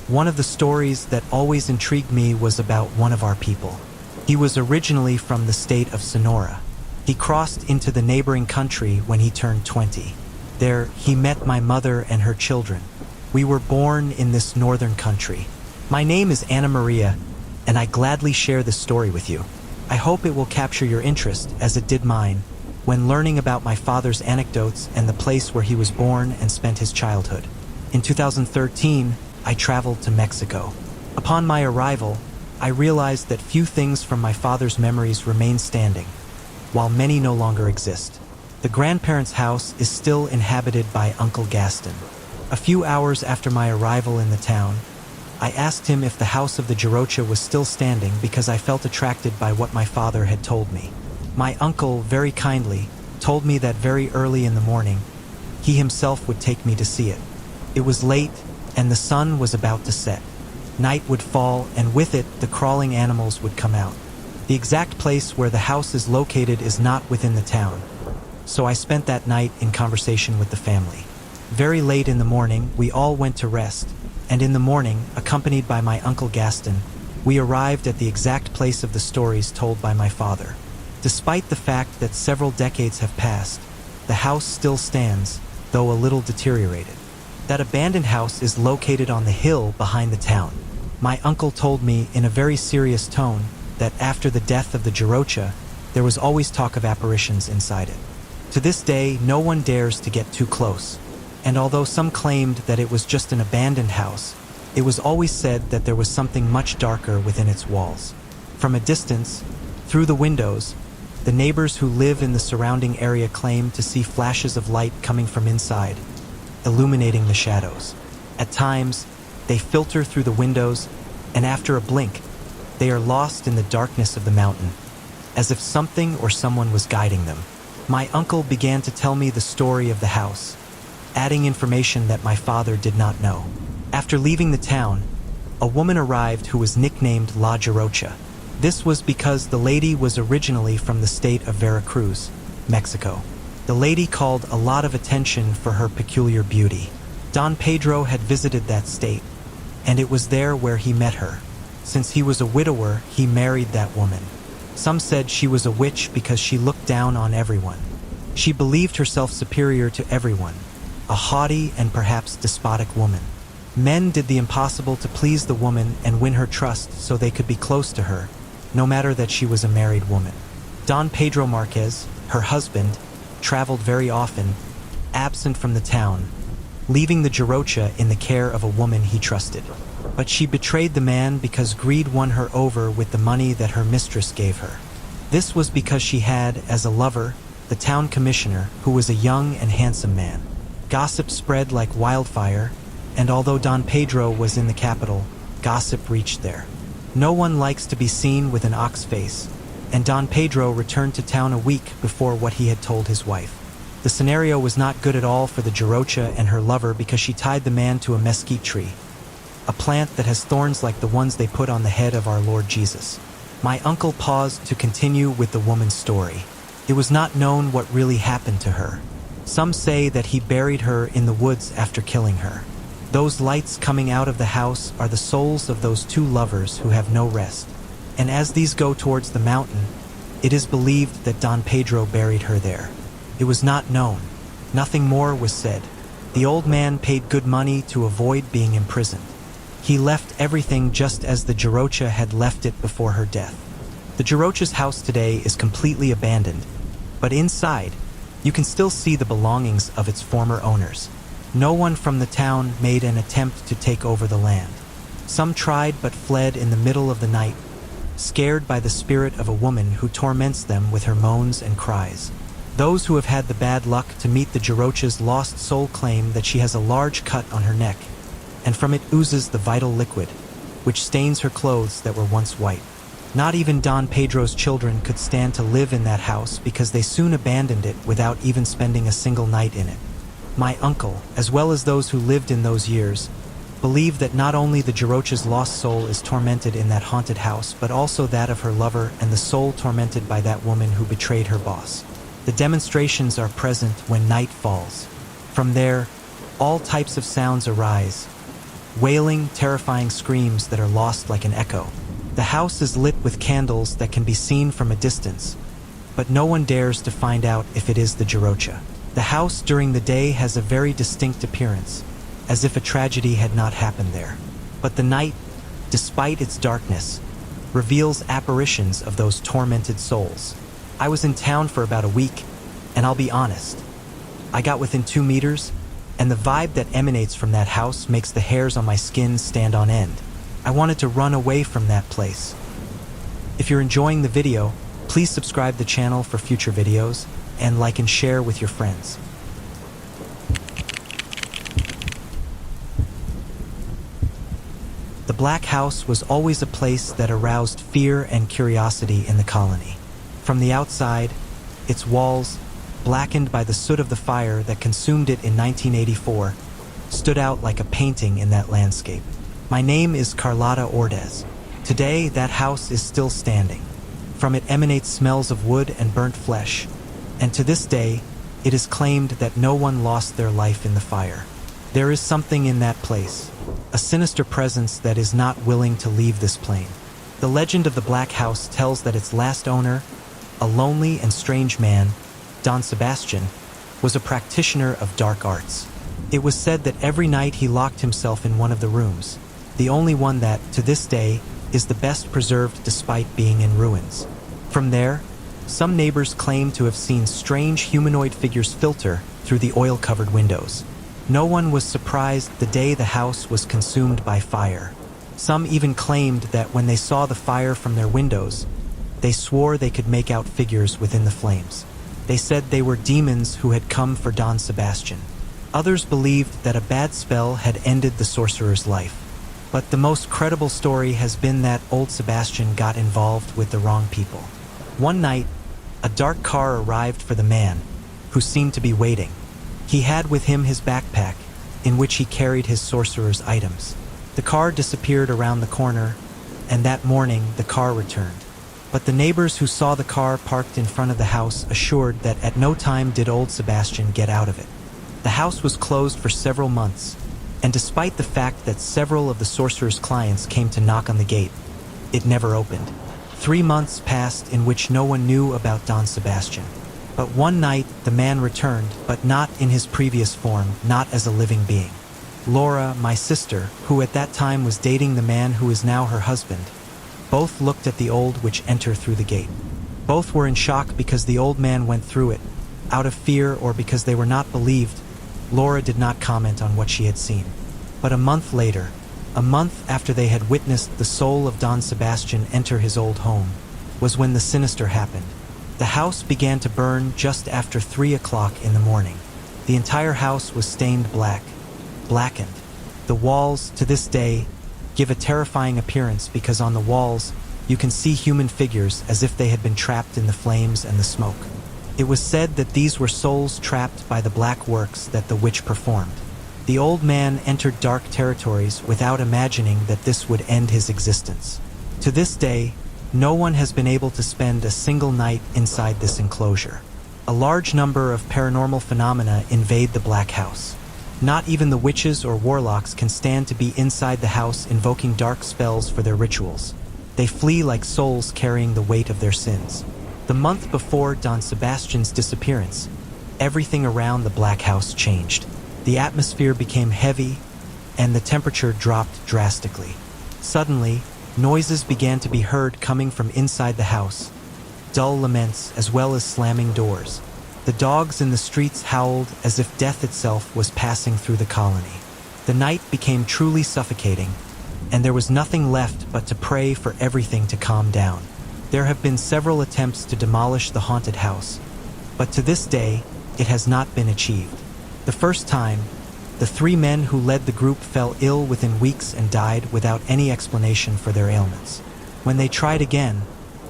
One of the stories that always intrigued me was about one of our people. He was originally from the state of Sonora. He crossed into the neighboring country when he turned 20. There, he met my mother and her children. We were born in this northern country. My name is Anna Maria, and I gladly share this story with you. I hope it will capture your interest, as it did mine, when learning about my father's anecdotes and the place where he was born and spent his childhood. In 2013, I traveled to Mexico. Upon my arrival, I realized that few things from my father's memories remain standing, while many no longer exist. The grandparents' house is still inhabited by Uncle Gaston. A few hours after my arrival in the town, I asked him if the house of the Jarocha was still standing because I felt attracted by what my father had told me. My uncle, very kindly, told me that very early in the morning, he himself would take me to see it. It was late, and the sun was about to set. Night would fall, and with it, the crawling animals would come out. The exact place where the house is located is not within the town, so I spent that night in conversation with the family. Very late in the morning, we all went to rest, and in the morning, accompanied by my Uncle Gaston, we arrived at the exact place of the stories told by my father. Despite the fact that several decades have passed, the house still stands, though a little deteriorated. That abandoned house is located on the hill behind the town. My uncle told me in a very serious tone that after the death of the Jarocha, there was always talk of apparitions inside it. To this day, no one dares to get too close, and although some claimed that it was just an abandoned house, it was always said that there was something much darker within its walls. From a distance, through the windows, the neighbors who live in the surrounding area claim to see flashes of light coming from inside, illuminating the shadows. At times, they filter through the windows, and after a blink, they are lost in the darkness of the mountain, as if something or someone was guiding them. My uncle began to tell me the story of the house, adding information that my father did not know. After leaving the town, a woman arrived who was nicknamed La Jarocha. This was because the lady was originally from the state of Veracruz, Mexico. The lady called a lot of attention for her peculiar beauty. Don Pedro had visited that state, and it was there where he met her. Since he was a widower, he married that woman. Some said she was a witch because she looked down on everyone. She believed herself superior to everyone, a haughty and perhaps despotic woman. Men did the impossible to please the woman and win her trust so they could be close to her, no matter that she was a married woman. Don Pedro Marquez, her husband, traveled very often, absent from the town, leaving the Jarocha in the care of a woman he trusted. But she betrayed the man because greed won her over with the money that her mistress gave her. This was because she had, as a lover, the town commissioner, who was a young and handsome man. Gossip spread like wildfire, and although Don Pedro was in the capital, gossip reached there. No one likes to be seen with an ox face, and Don Pedro returned to town a week before what he had told his wife. The scenario was not good at all for the Jarocha and her lover because she tied the man to a mesquite tree, a plant that has thorns like the ones they put on the head of our Lord Jesus. My uncle paused to continue with the woman's story. It was not known what really happened to her. Some say that he buried her in the woods after killing her. Those lights coming out of the house are the souls of those two lovers who have no rest. And as these go towards the mountain, it is believed that Don Pedro buried her there. It was not known. Nothing more was said. The old man paid good money to avoid being imprisoned. He left everything just as the Jarocha had left it before her death. The Jarocha's house today is completely abandoned, but inside, you can still see the belongings of its former owners. No one from the town made an attempt to take over the land. Some tried but fled in the middle of the night, scared by the spirit of a woman who torments them with her moans and cries. Those who have had the bad luck to meet the Jarocha's lost soul claim that she has a large cut on her neck, and from it oozes the vital liquid, which stains her clothes that were once white. Not even Don Pedro's children could stand to live in that house because they soon abandoned it without even spending a single night in it. My uncle, as well as those who lived in those years, believe that not only the Jarocha's lost soul is tormented in that haunted house, but also that of her lover and the soul tormented by that woman who betrayed her boss. The demonstrations are present when night falls. From there, all types of sounds arise. wailing, terrifying screams that are lost like an echo. The house is lit with candles that can be seen from a distance, but no one dares to find out if it is the Jarocha. The house during the day has a very distinct appearance, as if a tragedy had not happened there. But the night, despite its darkness, reveals apparitions of those tormented souls. I was in town for about a week, and I'll be honest, I got within 2 meters, and the vibe that emanates from that house makes the hairs on my skin stand on end. I wanted to run away from that place. If you're enjoying the video, please subscribe the channel for future videos, and like and share with your friends. The Black House was always a place that aroused fear and curiosity in the colony. From the outside, its walls, blackened by the soot of the fire that consumed it in 1984, stood out like a painting in that landscape. My name is Carlotta Ordez. Today, that house is still standing. From it emanates smells of wood and burnt flesh, and to this day, it is claimed that no one lost their life in the fire. There is something in that place, a sinister presence that is not willing to leave this plane. The legend of the Black House tells that its last owner, a lonely and strange man, Don Sebastian, was a practitioner of dark arts. It was said that every night he locked himself in one of the rooms, the only one that, to this day, is the best preserved despite being in ruins. From there, some neighbors claim to have seen strange humanoid figures filter through the oil-covered windows. No one was surprised the day the house was consumed by fire. Some even claimed that when they saw the fire from their windows, they swore they could make out figures within the flames. They said they were demons who had come for Don Sebastian. Others believed that a bad spell had ended the sorcerer's life. But the most credible story has been that old Sebastian got involved with the wrong people. One night, a dark car arrived for the man, who seemed to be waiting. He had with him his backpack, in which he carried his sorcerer's items. The car disappeared around the corner, and that morning the car returned. But the neighbors who saw the car parked in front of the house assured that at no time did old Sebastian get out of it. The house was closed for several months, and despite the fact that several of the sorcerer's clients came to knock on the gate, it never opened. 3 months passed in which no one knew about Don Sebastian. But one night, the man returned, but not in his previous form, not as a living being. Laura, my sister, who at that time was dating the man who is now her husband, both looked at the old witch enter through the gate. Both were in shock because the old man went through it. Out of fear or because they were not believed, Laura did not comment on what she had seen. But a month later, a month after they had witnessed the soul of Don Sebastian enter his old home, was when the sinister happened. The house began to burn just after 3 o'clock in the morning. The entire house was stained black, blackened. The walls, to this day, give a terrifying appearance because on the walls, you can see human figures as if they had been trapped in the flames and the smoke. It was said that these were souls trapped by the black works that the witch performed. The old man entered dark territories without imagining that this would end his existence. To this day, no one has been able to spend a single night inside this enclosure. A large number of paranormal phenomena invade the Black House. Not even the witches or warlocks can stand to be inside the house invoking dark spells for their rituals. They flee like souls carrying the weight of their sins. The month before Don Sebastian's disappearance, everything around the Black House changed. The atmosphere became heavy, and the temperature dropped drastically. Suddenly, noises began to be heard coming from inside the house, dull laments as well as slamming doors. The dogs in the streets howled as if death itself was passing through the colony. The night became truly suffocating, and there was nothing left but to pray for everything to calm down. There have been several attempts to demolish the haunted house, but to this day, it has not been achieved. The first time, the 3 men who led the group fell ill within weeks and died without any explanation for their ailments. When they tried again,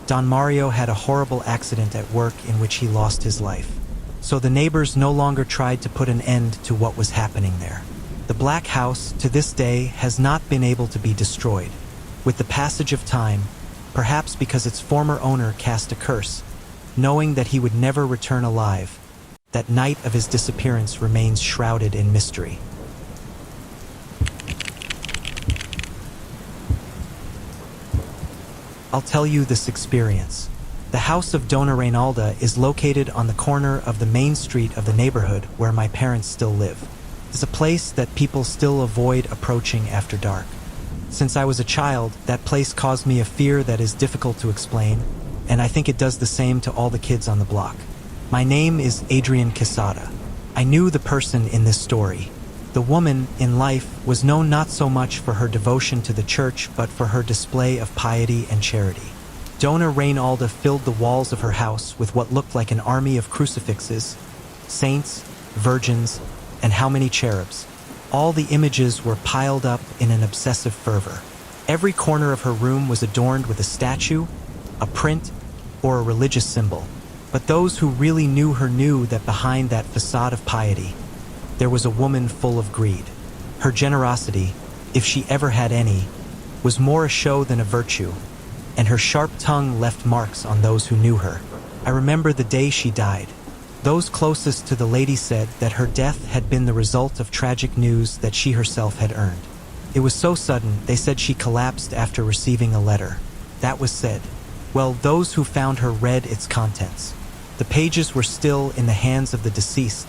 Don Mario had a horrible accident at work in which he lost his life. So the neighbors no longer tried to put an end to what was happening there. The Black House, to this day, has not been able to be destroyed. With the passage of time, perhaps because its former owner cast a curse, knowing that he would never return alive, that night of his disappearance remains shrouded in mystery. I'll tell you this experience. The house of Dona Reinalda is located on the corner of the main street of the neighborhood where my parents still live. It's a place that people still avoid approaching after dark. Since I was a child, that place caused me a fear that is difficult to explain, and I think it does the same to all the kids on the block. My name is Adrian Quesada. I knew the person in this story. The woman, in life, was known not so much for her devotion to the church but for her display of piety and charity. Dona Reinalda filled the walls of her house with what looked like an army of crucifixes, saints, virgins, and how many cherubs. All the images were piled up in an obsessive fervor. Every corner of her room was adorned with a statue, a print, or a religious symbol. But those who really knew her knew that behind that facade of piety, there was a woman full of greed. Her generosity, if she ever had any, was more a show than a virtue, and her sharp tongue left marks on those who knew her. I remember the day she died. Those closest to the lady said that her death had been the result of tragic news that she herself had earned. It was so sudden, they said she collapsed after receiving a letter. That was said. Well, those who found her read its contents. The pages were still in the hands of the deceased,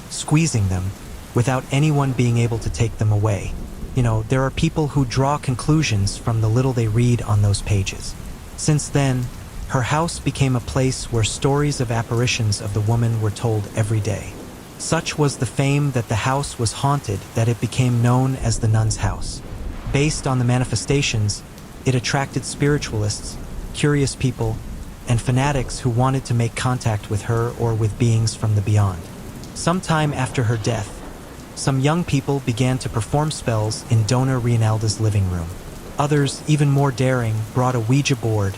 squeezing them, without anyone being able to take them away. You know, there are people who draw conclusions from the little they read on those pages. Since then, her house became a place where stories of apparitions of the woman were told every day. Such was the fame that the house was haunted that it became known as the nun's house. Based on the manifestations, it attracted spiritualists, curious people, and fanatics who wanted to make contact with her or with beings from the beyond. Sometime after her death, some young people began to perform spells in Dona Reinalda's living room. Others, even more daring, brought a Ouija board,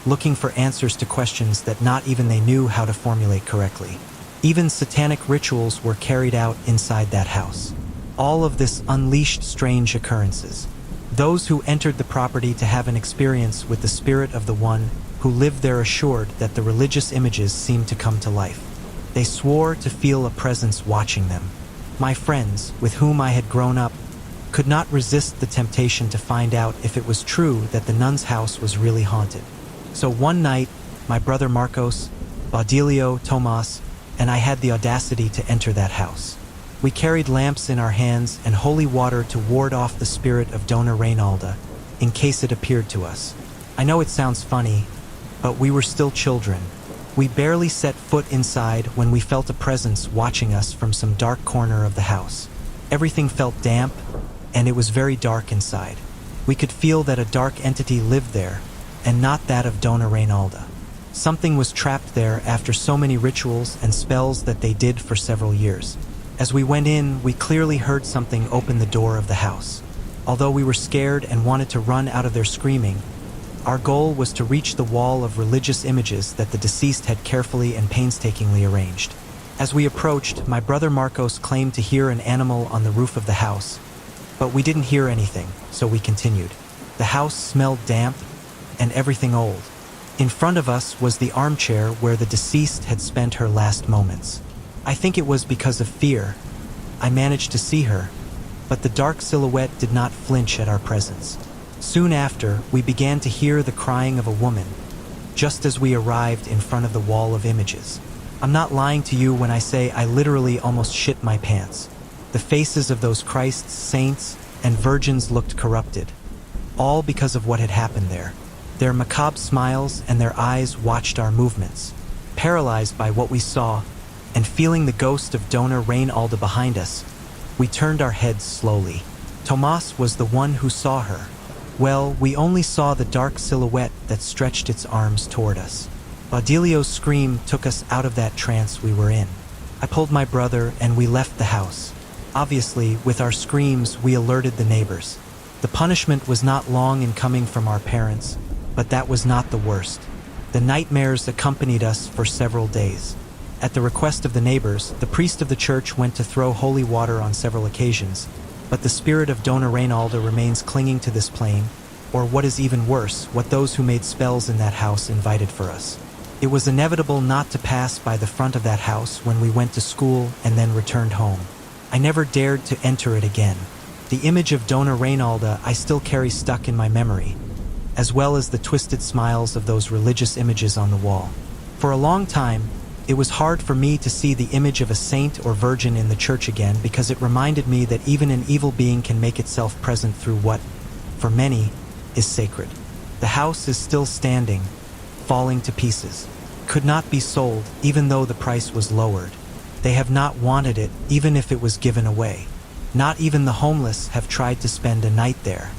looking for answers to questions that not even they knew how to formulate correctly. Even satanic rituals were carried out inside that house. All of this unleashed strange occurrences. Those who entered the property to have an experience with the spirit of the one who lived there assured that the religious images seemed to come to life. They swore to feel a presence watching them. My friends, with whom I had grown up, could not resist the temptation to find out if it was true that the nun's house was really haunted. So one night, my brother Marcos, Baudilio, Tomas, and I had the audacity to enter that house. We carried lamps in our hands and holy water to ward off the spirit of Dona Reinalda, in case it appeared to us. I know it sounds funny, but we were still children. We barely set foot inside when we felt a presence watching us from some dark corner of the house. Everything felt damp, and it was very dark inside. We could feel that a dark entity lived there, and not that of Dona Reinalda. Something was trapped there after so many rituals and spells that they did for several years. As we went in, we clearly heard something open the door of the house. Although we were scared and wanted to run out of there screaming, our goal was to reach the wall of religious images that the deceased had carefully and painstakingly arranged. As we approached, my brother Marcos claimed to hear an animal on the roof of the house, but we didn't hear anything, so we continued. The house smelled damp and everything old. In front of us was the armchair where the deceased had spent her last moments. I think it was because of fear. I managed to see her, but the dark silhouette did not flinch at our presence. Soon after, we began to hear the crying of a woman, just as we arrived in front of the wall of images. I'm not lying to you when I say I literally almost shit my pants. The faces of those Christs, saints, and virgins looked corrupted, all because of what had happened there. Their macabre smiles and their eyes watched our movements. Paralyzed by what we saw, and feeling the ghost of Dona Reinalda behind us, we turned our heads slowly. Tomas was the one who saw her. Well, we only saw the dark silhouette that stretched its arms toward us. Baudilio's scream took us out of that trance we were in. I pulled my brother and we left the house. Obviously, with our screams, we alerted the neighbors. The punishment was not long in coming from our parents, but that was not the worst. The nightmares accompanied us for several days. At the request of the neighbors, the priest of the church went to throw holy water on several occasions, but the spirit of Dona Reinalda remains clinging to this plane, or what is even worse, what those who made spells in that house invited for us. It was inevitable not to pass by the front of that house when we went to school and then returned home. I never dared to enter it again. The image of Dona Reinalda I still carry stuck in my memory, as well as the twisted smiles of those religious images on the wall. For a long time, it was hard for me to see the image of a saint or virgin in the church again because it reminded me that even an evil being can make itself present through what, for many, is sacred. The house is still standing, falling to pieces. Could not be sold, even though the price was lowered. They have not wanted it, even if it was given away. Not even the homeless have tried to spend a night there.